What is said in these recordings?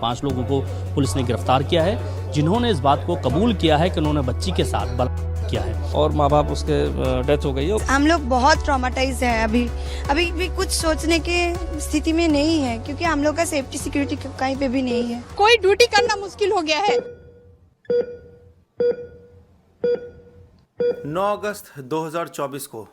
5 लोगों को पुलिस ने गिरफ्तार किया है, जिन्होंने इस बात को कबूल किया है कि उन्होंने बच्ची के साथ बलात्कार किया है और माँ बाप उसके डेथ हो गई है। हम लोग बहुत ट्रॉमाटाइज हैं। अभी भी कुछ सोचने की स्थिति में नहीं है, क्योंकि हम लोग का सेफ्टी सिक्योरिटी कहीं पे भी नहीं है। कोई ड्यूटी करना मुश्किल हो गया है। 9 अगस्त 2024 को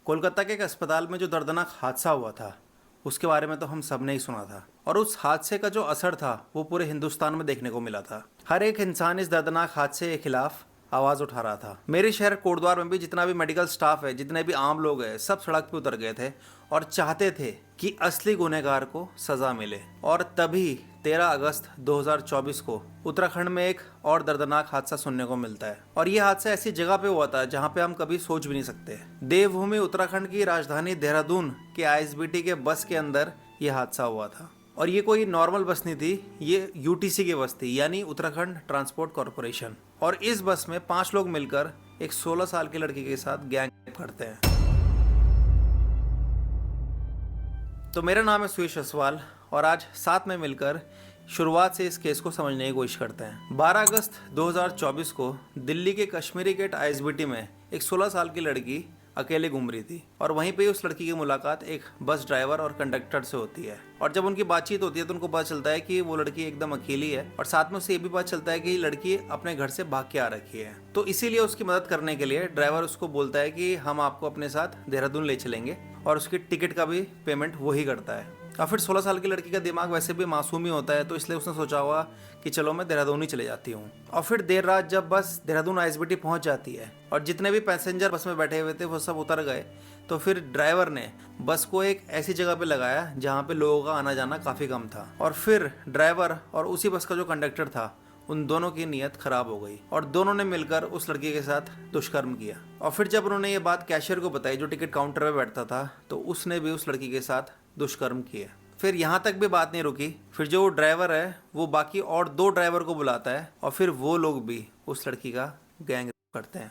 कोलकाता के एक अस्पताल में जो दर्दनाक हादसा हुआ था, उसके बारे में तो हम सब ने ही सुना था। और उस हादसे का जो असर था वो पूरे हिंदुस्तान में देखने को मिला था। हर एक इंसान इस दर्दनाक हादसे के खिलाफ आवाज़ उठा रहा था। मेरे शहर कोटद्वार में भी जितना भी मेडिकल स्टाफ है, जितने भी आम लोग हैं, सब सड़क पे उतर गए थे और चाहते थे कि असली गुनहगार को सज़ा मिले। और तभी 13 अगस्त 2024 को उत्तराखंड में एक और दर्दनाक हादसा सुनने को मिलता है। और ये हादसा ऐसी जगह पे हुआ था जहाँ पे हम कभी सोच भी नहीं सकते। देवभूमि उत्तराखंड की राजधानी देहरादून के आईएसबीटी के बस के अंदर ये हादसा हुआ था। और ये कोई नॉर्मल बस नहीं थी, ये यूटीसी की बस थी, यानी उत्तराखंड ट्रांसपोर्ट कॉरपोरेशन। और इस बस में 5 लोग मिलकर एक 16 साल की लड़की के साथ गैंग करते हैं। तो मेरा नाम है सुयश असवाल और आज साथ में मिलकर शुरुआत से इस केस को समझने की कोशिश करते हैं। 12 अगस्त 2024 को दिल्ली के कश्मीरी गेट आईएसबीटी में एक 16 साल की लड़की अकेले घूम रही थी और वहीं पे उस लड़की की मुलाकात एक बस ड्राइवर और कंडक्टर से होती है। और जब उनकी बातचीत होती है तो उनको पता चलता है कि वो लड़की एकदम अकेली है और साथ में उसे ये भी पता चलता है कि लड़की अपने घर से भाग के आ रखी है। तो इसीलिए उसकी मदद करने के लिए ड्राइवर उसको बोलता है कि हम आपको अपने साथ देहरादून ले चलेंगे और उसकी टिकट का भी पेमेंट वही करता है। और फिर 16 साल की लड़की का दिमाग वैसे भी मासूम ही होता है, तो इसलिए उसने सोचा होगा कि चलो मैं देहरादून ही चले जाती हूँ। और फिर देर रात जब बस देहरादून आईएसबीटी पहुँच जाती है और जितने भी पैसेंजर बस में बैठे हुए थे वो सब उतर गए, तो फिर ड्राइवर ने बस को एक ऐसी जगह पे लगाया जहाँ पे लोगों का आना जाना काफ़ी कम था। और फिर ड्राइवर और उसी बस का जो कंडक्टर था, उन दोनों की नीयत खराब हो गई और दोनों ने मिलकर उस लड़की के साथ दुष्कर्म किया। और फिर जब उन्होंने ये बात कैशियर को बताई जो टिकट काउंटर पे बैठता था, तो उसने भी उस लड़की के साथ दुष्कर्म किया। फिर यहाँ तक भी बात नहीं रुकी, फिर जो ड्राइवर है वो बाकी और 2 ड्राइवर को बुलाता है और फिर वो लोग भी उस लड़की का गैंग रेप करते हैं।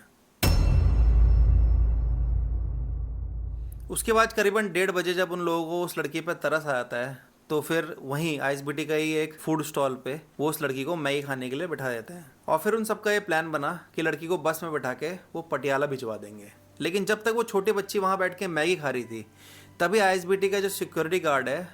उसके बाद करीबन 1:30 बजे जब उन लोगों को उस लड़की पर तरस आ जाता है, तो फिर वहीं आईएसबीटी का ही एक फूड स्टॉल पे वो उस लड़की को मैगी खाने के लिए बैठा देते हैं। और फिर उन सबका ये प्लान बना कि लड़की को बस में बैठा के वो पटियाला भिजवा देंगे। लेकिन जब तक वो छोटी बच्ची वहाँ बैठ के मैगी खा रही थी, तभी आईएसबीटी का जो सिक्योरिटी गार्ड है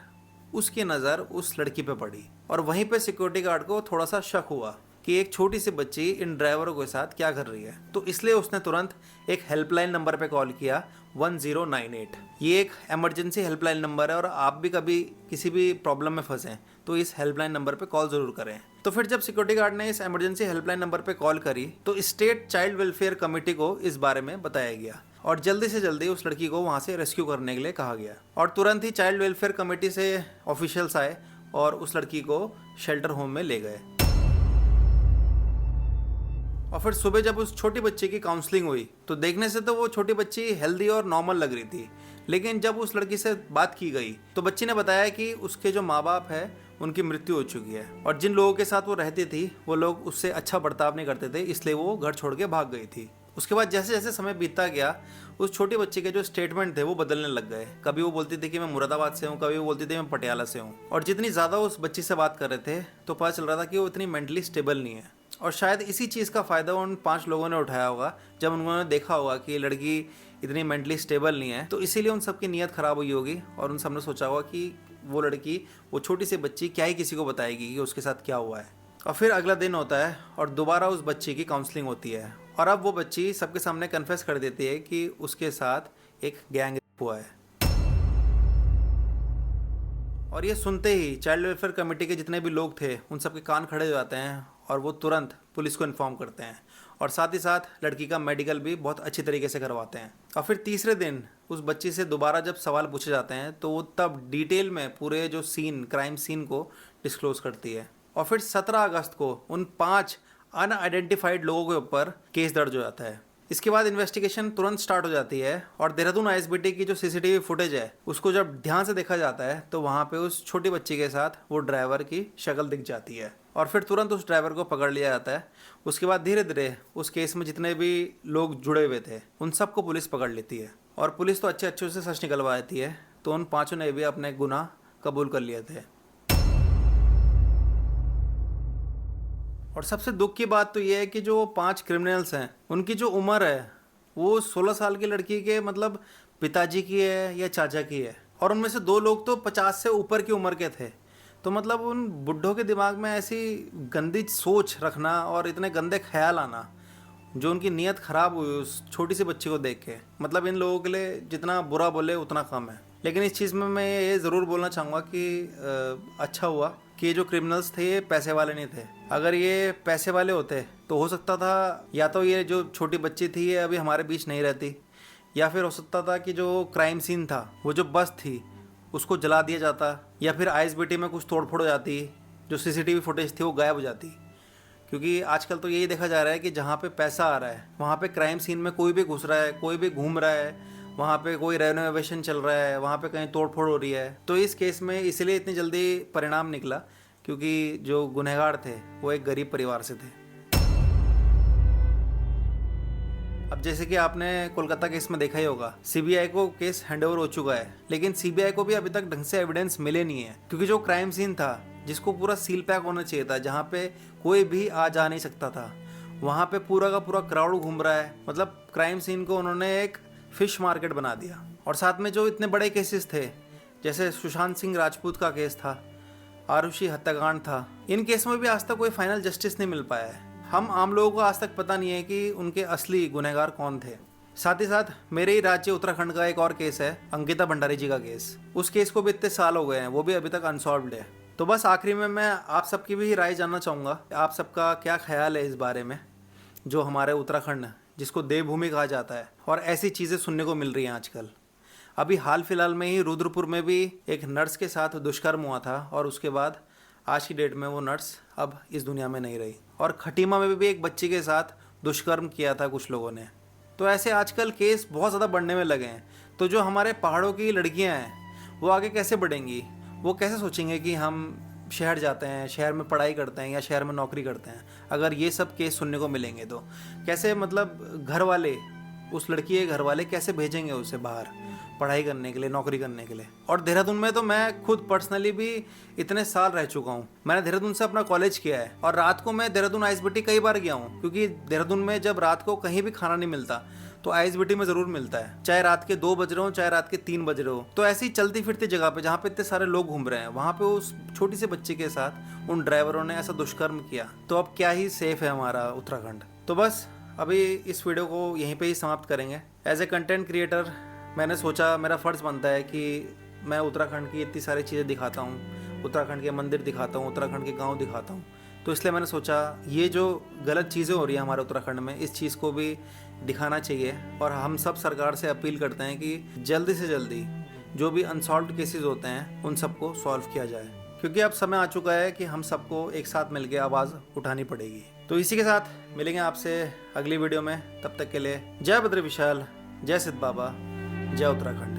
उसकी नज़र उस लड़की पे पड़ी। और वहीं पे सिक्योरिटी गार्ड को थोड़ा सा शक हुआ कि एक छोटी सी बच्ची इन ड्राइवरों के साथ क्या कर रही है। तो इसलिए उसने तुरंत एक हेल्पलाइन नंबर पे कॉल किया, 1098। ये एक इमरजेंसी हेल्पलाइन नंबर है और आप भी कभी किसी भी प्रॉब्लम में फंसें तो इस हेल्पलाइन नंबर पे कॉल ज़रूर करें। तो फिर जब सिक्योरिटी गार्ड ने इस इमरजेंसी हेल्पलाइन नंबर पे कॉल करी तो स्टेट चाइल्ड वेलफेयर कमेटी को इस बारे में बताया गया और जल्दी से जल्दी उस लड़की को वहाँ से रेस्क्यू करने के लिए कहा गया। और तुरंत ही चाइल्ड वेलफेयर कमेटी से ऑफिशियल्स आए और उस लड़की को शेल्टर होम में ले गए। और फिर सुबह जब उस छोटी बच्ची की काउंसलिंग हुई तो देखने से तो वो छोटी बच्ची हेल्दी और नॉर्मल लग रही थी, लेकिन जब उस लड़की से बात की गई तो बच्ची ने बताया कि उसके जो माँ बाप है उनकी मृत्यु हो चुकी है और जिन लोगों के साथ वो रहती थी वो लोग उससे अच्छा बर्ताव नहीं करते थे, इसलिए वो घर छोड़ के भाग गई थी। उसके बाद जैसे जैसे समय बीतता गया उस छोटी बच्ची के जो स्टेटमेंट थे वो बदलने लग गए। कभी वो बोलती थी कि मैं मुरादाबाद से हूँ, कभी वो बोलती थी मैं पटियाला से हूँ। और जितनी ज़्यादा उस बच्ची से बात कर रहे थे तो पता चल रहा था कि वो इतनी मेंटली स्टेबल नहीं है। और शायद इसी चीज़ का फ़ायदा उन 5 लोगों ने उठाया होगा जब उन्होंने देखा होगा कि ये लड़की इतनी मेंटली स्टेबल नहीं है, तो इसीलिए उन सबकी नीयत ख़राब हुई होगी और उन सब ने सोचा होगा कि वो लड़की, वो छोटी सी बच्ची क्या ही किसी को बताएगी कि उसके साथ क्या हुआ है। और फिर अगला दिन होता है और दोबारा उस बच्ची की काउंसलिंग होती है और अब वो बच्ची सबके सामने कन्फेस कर देती है कि उसके साथ एक गैंग रेप हुआ है। और ये सुनते ही चाइल्ड वेलफेयर कमेटी के जितने भी लोग थे उन सबके कान खड़े हो जाते हैं और वो तुरंत पुलिस को इन्फॉर्म करते हैं और साथ ही साथ लड़की का मेडिकल भी बहुत अच्छी तरीके से करवाते हैं। और फिर तीसरे दिन उस बच्ची से दोबारा जब सवाल पूछे जाते हैं तो वो तब डिटेल में पूरे जो क्राइम सीन को डिस्क्लोज करती है। और फिर 17 अगस्त को उन 5 अनआइडेंटिफाइड लोगों के ऊपर केस दर्ज हो जाता है। इसके बाद इन्वेस्टिगेशन तुरंत स्टार्ट हो जाती है और देहरादून आईएसबीटी की जो सीसीटीवी फुटेज है उसको जब ध्यान से देखा जाता है तो वहाँ पे उस छोटी बच्ची के साथ वो ड्राइवर की शक्ल दिख जाती है और फिर तुरंत उस ड्राइवर को पकड़ लिया जाता है। उसके बाद धीरे धीरे उस केस में जितने भी लोग जुड़े हुए थे उन सबको पुलिस पकड़ लेती है और पुलिस तो अच्छे से सच निकलवा देती है। तो उन 5 ने भी अपने गुनाह कबूल कर लिए थे। और सबसे दुख की बात तो ये है कि जो 5 क्रिमिनल्स हैं उनकी जो उम्र है वो 16 साल की लड़की के मतलब पिताजी की है या चाचा की है, और उनमें से 2 लोग तो 50 से ऊपर की उम्र के थे। तो मतलब उन बुड्ढों के दिमाग में ऐसी गंदी सोच रखना और इतने गंदे ख्याल आना, जो उनकी नीयत ख़राब हुई उस छोटी सी बच्ची को देख के, मतलब इन लोगों के लिए जितना बुरा बोले उतना कम है। लेकिन इस चीज़ में मैं ये ज़रूर बोलना चाहूँगा कि अच्छा हुआ कि ये जो क्रिमिनल्स थे ये पैसे वाले नहीं थे। अगर ये पैसे वाले होते तो हो सकता था या तो ये जो छोटी बच्ची थी ये अभी हमारे बीच नहीं रहती, या फिर हो सकता था कि जो क्राइम सीन था, वो जो बस थी उसको जला दिया जाता, या फिर आईएसबीटी में कुछ तोड़फोड़ हो जाती, जो सीसीटीवी फुटेज थी वो गायब हो जाती। क्योंकि आजकल तो यही देखा जा रहा है कि जहाँ पे पैसा आ रहा है वहाँ पे क्राइम सीन में कोई भी घुस रहा है, कोई भी घूम रहा है, वहाँ पे कोई रेनोवेशन चल रहा है, वहाँ पे कहीं तोड़फोड़ हो रही है। तो इस केस में इसलिए इतनी जल्दी परिणाम निकला क्योंकि जो गुनहगार थे वो एक गरीब परिवार से थे। अब जैसे कि आपने कोलकाता केस में देखा ही होगा, सीबीआई को केस हैंडओवर हो चुका है, लेकिन सीबीआई को भी अभी तक ढंग से एविडेंस मिले नहीं है। क्योंकि जो क्राइम सीन था जिसको पूरा सील पैक होना चाहिए था, जहाँ पे कोई भी आ जा नहीं सकता था, वहाँ पे पूरा का पूरा क्राउड घूम रहा है। मतलब क्राइम सीन को उन्होंने एक फिश मार्केट बना दिया। और साथ में जो इतने बड़े केसेस थे, जैसे सुशांत सिंह राजपूत का केस था, आरुषि हत्याकांड था, इन केस में भी आज तक कोई फाइनल जस्टिस नहीं मिल पाया है। हम आम लोगों को आज तक पता नहीं है कि उनके असली गुनहगार कौन थे। साथ ही साथ मेरे ही राज्य उत्तराखंड का एक और केस है, अंकिता भंडारी जी का केस। उस केस को भी इतने साल हो गए हैं, वो भी अभी तक अनसॉल्व्ड है। तो बस आखिरी में मैं आप सबकी भी राय जानना चाहूँगा, आप सबका क्या ख्याल है इस बारे में, जो हमारे उत्तराखंड जिसको देवभूमि कहा जाता है, और ऐसी चीज़ें सुनने को मिल रही हैं आजकल। अभी हाल फिलहाल में ही रुद्रपुर में भी एक नर्स के साथ दुष्कर्म हुआ था, और उसके बाद आज की डेट में वो नर्स अब इस दुनिया में नहीं रही। और खटीमा में भी एक बच्ची के साथ दुष्कर्म किया था कुछ लोगों ने। तो ऐसे आजकल केस बहुत ज़्यादा बढ़ने में लगे हैं। तो जो हमारे पहाड़ों की लड़कियां हैं वो आगे कैसे बढ़ेंगी? वो कैसे सोचेंगे कि हम शहर जाते हैं, शहर में पढ़ाई करते हैं या शहर में नौकरी करते हैं, अगर ये सब केस सुनने को मिलेंगे तो कैसे, मतलब घर वाले, उस लड़की के घर वाले कैसे भेजेंगे उसे बाहर पढ़ाई करने के लिए, नौकरी करने के लिए? और देहरादून में तो मैं खुद पर्सनली भी इतने साल रह चुका हूँ। मैंने देहरादून से अपना कॉलेज किया है, और रात को मैं देहरादून आईएसबीटी कई बार गया हूँ, क्योंकि देहरादून में जब रात को कहीं भी खाना नहीं मिलता तो आईएसबीटी में ज़रूर मिलता है, चाहे रात के 2 बज रहे हो चाहे रात के 3 बज रहे हो। तो ऐसी चलती फिरती जगह पे जहाँ पे इतने सारे लोग घूम रहे हैं, वहाँ पे उस छोटी सी बच्ची के साथ उन ड्राइवरों ने ऐसा दुष्कर्म किया। तो अब क्या ही सेफ है हमारा उत्तराखंड? तो बस अभी इस वीडियो को यहीं पे ही समाप्त करेंगे। एज ए कंटेंट क्रिएटर मैंने सोचा मेरा फ़र्ज़ बनता है कि मैं उत्तराखंड की इतनी सारी चीज़ें दिखाता हूँ, उत्तराखंड के मंदिर दिखाता हूँ, उत्तराखंड के गांव दिखाता हूँ। तो इसलिए मैंने सोचा ये जो गलत चीज़ें हो रही हैं हमारे उत्तराखंड में, इस चीज़ को भी दिखाना चाहिए। और हम सब सरकार से अपील करते हैं कि जल्दी से जल्दी जो भी अनसॉल्व्ड केसेस होते हैं उन सबको सॉल्व किया जाए, क्योंकि अब समय आ चुका है कि हम सबको एक साथ मिलकर आवाज़ उठानी पड़ेगी। तो इसी के साथ मिलेंगे आपसे अगली वीडियो में। तब तक के लिए जय बद्री विशाल, जय सिद्ध बाबा, जय उत्तराखंड।